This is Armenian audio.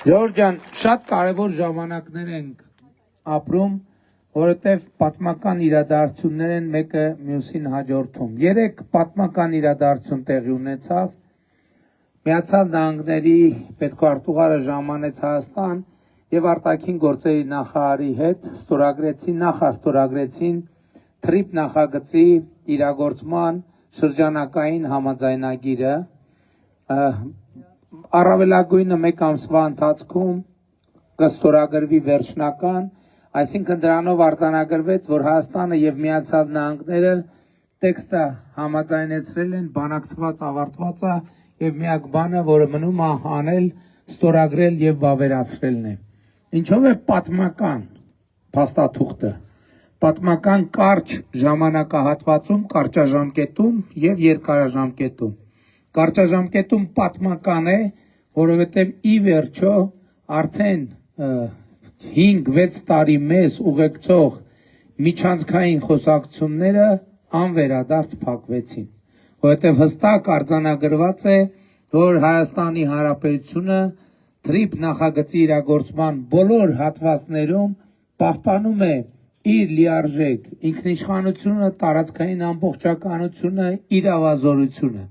Ժողովուրդ ջան, շատ կարևոր ժամանակներ ենք ապրում, որովհետև պատմական իրադարձություններ են մեկը մյուսին հաջորդում։ Երեք պատմական իրադարձություն տեղի ունեցավ։ Միացյալ Նահանգների պետքարտուղարը ժամանեց Հայաստան եւ արտաքին գործերի նախարարի հետ նախաստորագրեցին թրիփ նախագծի իրագործման շրջանակային համաձայնագիրը։ Առավելագույնը մեկ ամսվա ընթացքում կստորագրվի վերջնական, այսինքն դրանով արձանագրվեց, որ Հայաստանը եւ Միացյալ Նահանգները տեքստը համաձայնեցրել են, բանակցված ավարտված է եւ միակ բանը, որը մնում է անել, ստորագրել եւ վավերացրելն է։ Ինչով է պատմական փաստաթուղթը։ Պատմական կարճ ժամանակահատվածում, կարճաժամկետում եւ երկարաժամկետում։ Կարճաժամկետում պատմական է, որովհետև ի վերջո արդեն 5-6 տարի մեզ ուղեկցող միջանցքային խոսակցությունները անվերադարձ փակվեցին, որովհետև հստակ արձանագրված է, որ Հայաստանի Հանրապետությունը թրիփ նախագծի իրագործման բոլոր հատվածներում պահպանում է իր լիարժեք ինքնիշխանությունը, տարածքային ամբողջականությունը, իրավազորությունը։